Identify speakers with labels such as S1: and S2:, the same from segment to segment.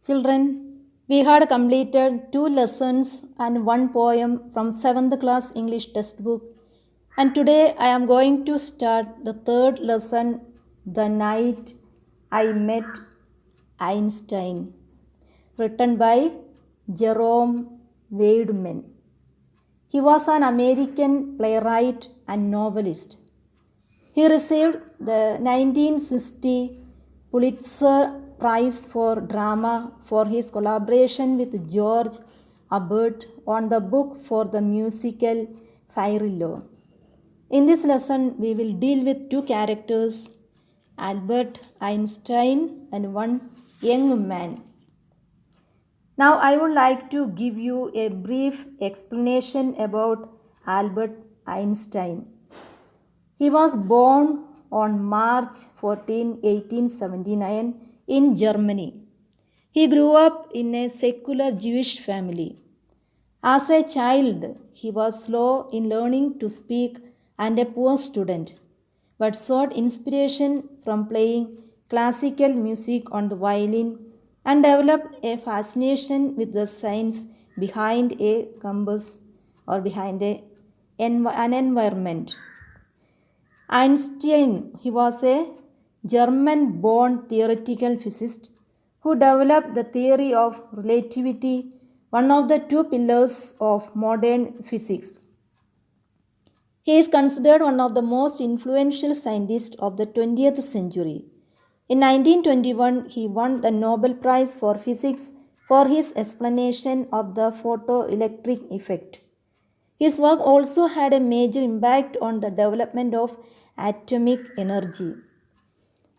S1: Children, we had completed 2 lessons and 1 poem from 7th class English textbook. And today I am going to start the third lesson, The Night I Met Einstein, written by Jerome Weidman. He was an American playwright and novelist. He received the 1960 Pulitzer Prize for Drama for his collaboration with George Abbott on the book for the musical Fairylo. In this lesson, we will deal with two characters, Albert Einstein and one young man. Now, I would like to give you a brief explanation about Albert Einstein. He was born on March 14, 1879 in Germany. He grew up in a secular Jewish family. As a child, he was slow in learning to speak and a poor student, but sought inspiration from playing classical music on the violin and developed a fascination with the science behind a compass or behind an environment. Einstein, he was a German-born theoretical physicist who developed the theory of relativity, one of the two pillars of modern physics. He is considered one of the most influential scientists of the 20th century. In 1921, he won the Nobel Prize for Physics for his explanation of the photoelectric effect. His work also had a major impact on the development of atomic energy.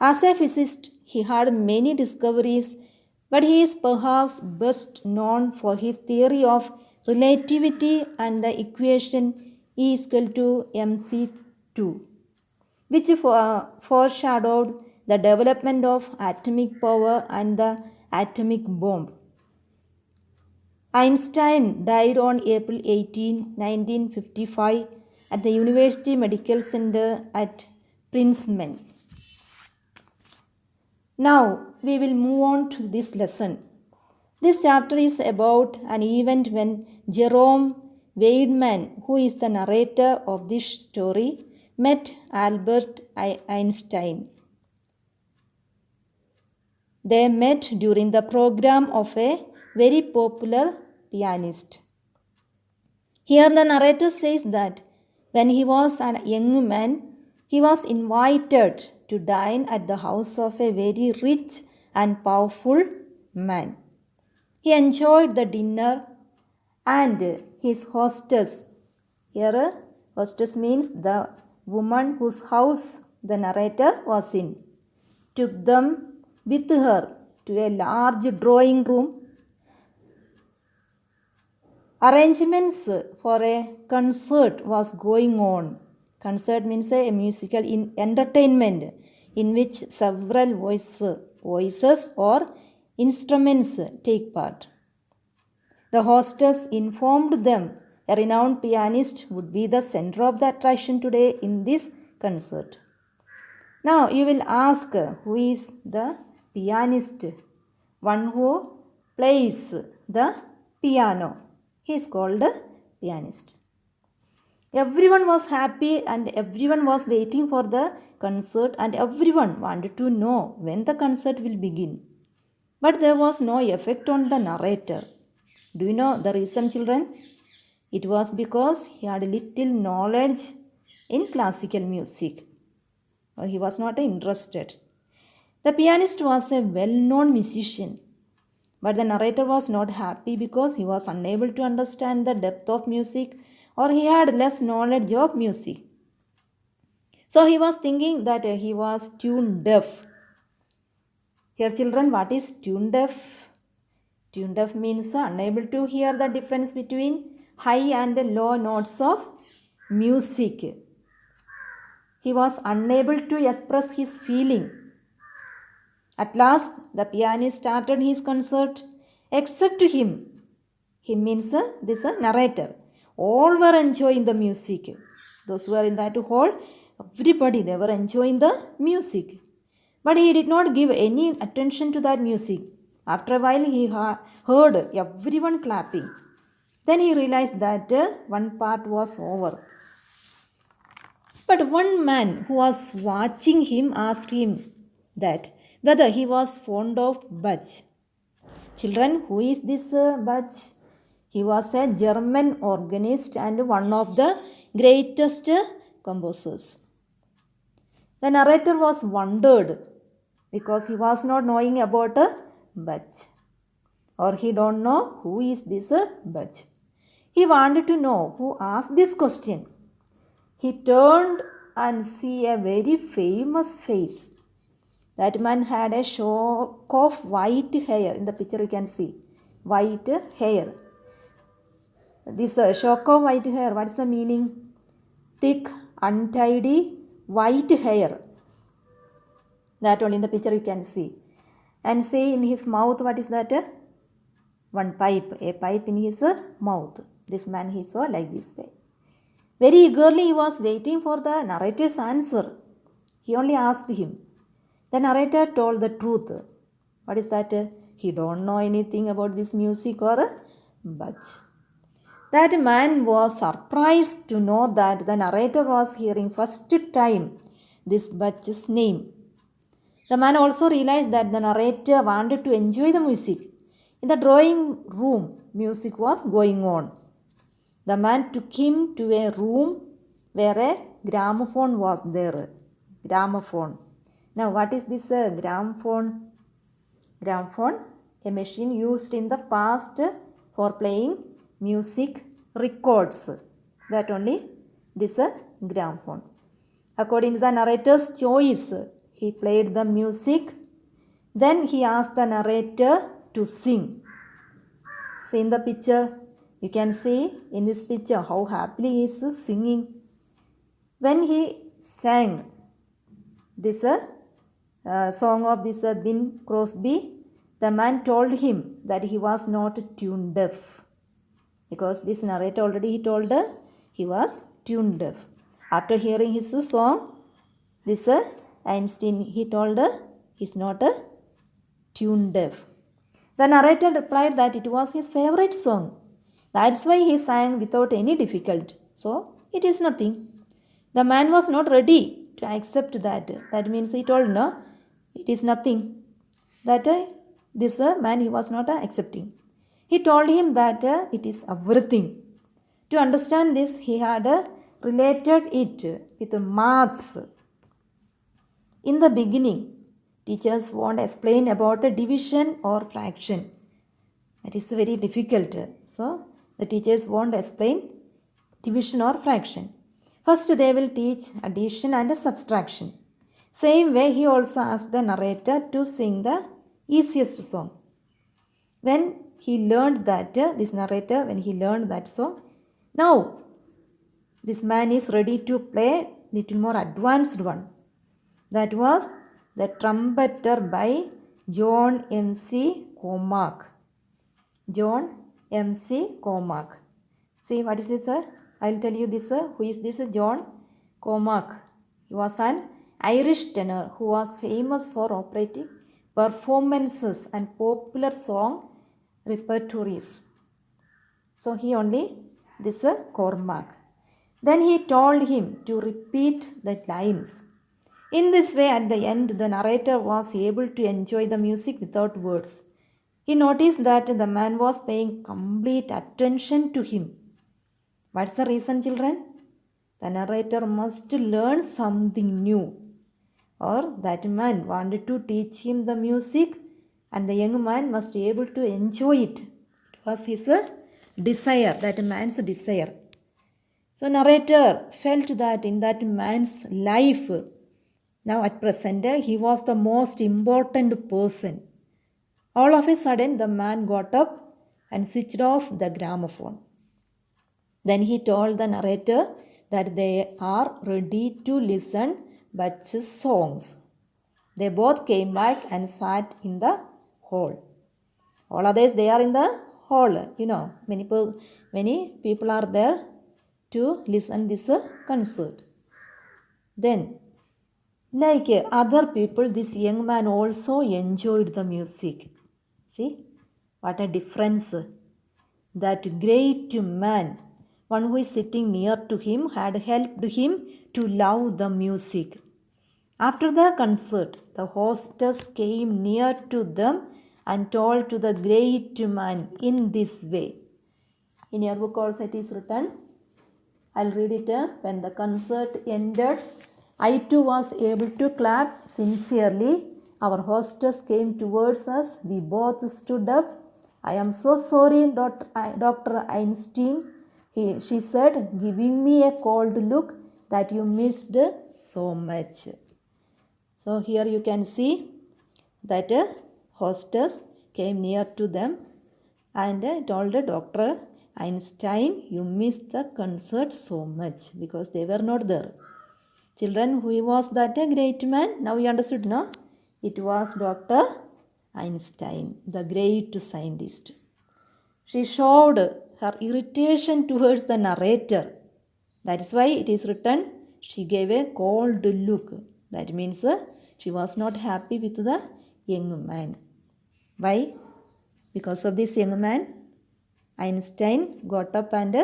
S1: As a physicist, he had many discoveries, but he is perhaps best known for his theory of relativity and the equation E is equal to mc2, which foreshadowed the development of atomic power and the atomic bomb. Einstein died on April 18, 1955 at the University Medical Center at Princeton. Now we will move on to this lesson. This chapter is about an event when Jerome Weidman, who is the narrator of this story, met Albert Einstein. They met during the program of a very popular pianist. Here the narrator says that when he was a young man, he was invited to dine at the house of a very rich and powerful man. He enjoyed the dinner and his hostess, here hostess means the woman whose house the narrator was in, took them with her to a large drawing room. Arrangements for a concert was going on. Concert means a musical entertainment in which several voices or instruments take part. The hostess informed them a renowned pianist would be the center of the attraction today in this concert. Now you will ask, who is the pianist? One who plays the piano. He is called the pianist. Everyone was happy and everyone was waiting for the concert and everyone wanted to know when the concert will begin. But there was no effect on the narrator. Do you know the reason, children? It was because he had little knowledge in classical music. He was not interested. The pianist was a well-known musician, but the narrator was not happy because he was unable to understand the depth of music or he had less knowledge of music. So he was thinking that he was tune deaf. Here, children, what is tune deaf? Tune deaf means unable to hear the difference between high and low notes of music. He was unable to express his feeling. At last, the pianist started his concert, except him. Him means this narrator. All were enjoying the music. Those who were in that hall, everybody, they were enjoying the music. But he did not give any attention to that music. After a while, he heard everyone clapping. Then he realized that one part was over. But one man who was watching him asked him that whether he was fond of Bach. Children, who is this Bach? He was a German organist and one of the greatest composers. The narrator was wondered because he was not knowing about Bach, or he don't know who is this Bach. He wanted to know who asked this question. He turned and see a very famous face. That man had a shock of white hair. In the picture you can see white hair. This shock of white hair, what is the meaning? Thick, untidy, white hair. That only in the picture you can see. And see in his mouth, what is that? One pipe, a pipe in his mouth. This man he saw like this way. Very eagerly he was waiting for the narrator's answer. He only asked him. The narrator told the truth. What is that? He don't know anything about this music or Bach. That man was surprised to know that the narrator was hearing first time this Bach's name. The man also realized that the narrator wanted to enjoy the music. In the drawing room, music was going on. The man took him to a room where a gramophone was there. Gramophone. Now, what is this gramophone? Gramophone, a machine used in the past for playing music records. That only this gramophone. According to the narrator's choice, he played the music. Then he asked the narrator to sing. See in the picture, you can see in this picture how happily he is singing. When he sang this song of this Bing Crosby, the man told him that he was not tune deaf. Because this narrator already he told he was tune deaf. After hearing his song, this Einstein he told he's not tune deaf. The narrator replied that it was his favorite song. That's why he sang without any difficulty. So it is nothing. The man was not ready to accept that. That means he told no, it is nothing. That this man he was not accepting. He told him that it is everything. To understand this, he had related it with maths. In the beginning, teachers won't explain about a division or fraction. That is very difficult. So, the teachers won't explain division or fraction. First, they will teach addition and subtraction. Same way, he also asked the narrator to sing the easiest song. When he learned that, this narrator, when he learned that song, now this man is ready to play little more advanced one. That was The Trumpeter by John M.C. Cormack. John M.C. Cormack. See what is it, sir? I will tell you this, sir. Who is this? John Cormack. He was an Irish tenor who was famous for operatic performances and popular song repertories. So he only this Cormack. Then he told him to repeat the lines. In this way, at the end, the narrator was able to enjoy the music without words. He noticed that the man was paying complete attention to him. What's the reason, children? The narrator must learn something new. Or that man wanted to teach him the music and the young man must be able to enjoy it. It was his desire, that man's desire. So narrator felt that in that man's life, now at present, he was the most important person. All of a sudden, the man got up and switched off the gramophone. Then he told the narrator that they are ready to listen Bach's songs. They both came back and sat in the hall. All others, they are in the hall. You know, many people are there to listen this concert. Then, like other people, this young man also enjoyed the music. See, what a difference. That great man, one who is sitting near to him, had helped him to love the music. After the concert, the hostess came near to them and told to the great man in this way. In your book also it is written. I'll read it. When the concert ended, I too was able to clap sincerely. Our hostess came towards us. We both stood up. I am so sorry, Dr. Einstein, she said, giving me a cold look, that you missed so much. So here you can see that hostess came near to them and told Dr. Einstein, you missed the concert so much, because they were not there. Children, who was that great man? Now you understood, no? It was Dr. Einstein, the great scientist. She showed her irritation towards the narrator. That is why it is written, she gave a cold look. That means she was not happy with the young man. Why? Because of this young man, Einstein got up and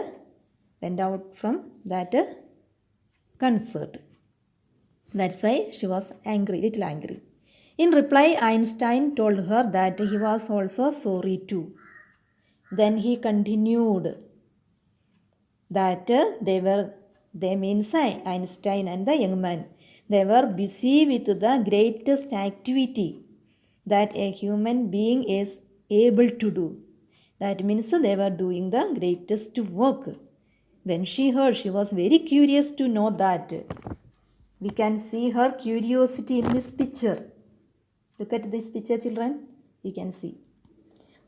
S1: went out from that concert. That's why she was angry, little angry. In reply, Einstein told her that he was also sorry too. Then he continued that they means Einstein and the young man, they were busy with the greatest activity that a human being is able to do. That means they were doing the greatest work. When she heard, she was very curious to know that. We can see her curiosity in this picture. Look at this picture, children. You can see.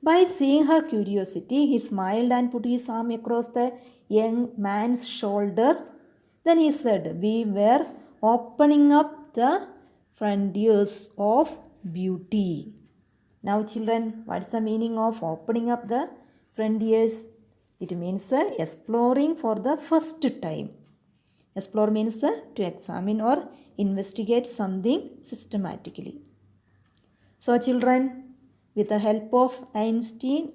S1: By seeing her curiosity, he smiled and put his arm across the young man's shoulder. Then he said, we were opening up the frontiers of beauty. Now, children, what's the meaning of opening up the frontiers? It means exploring for the first time. Explore means to examine or investigate something systematically. So, children, with the help of Einstein,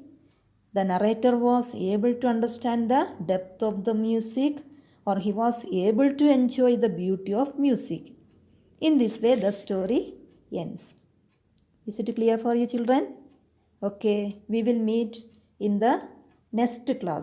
S1: the narrator was able to understand the depth of the music, or he was able to enjoy the beauty of music. In this way, the story ends. Is it clear for you, children? Okay, we will meet in the next class.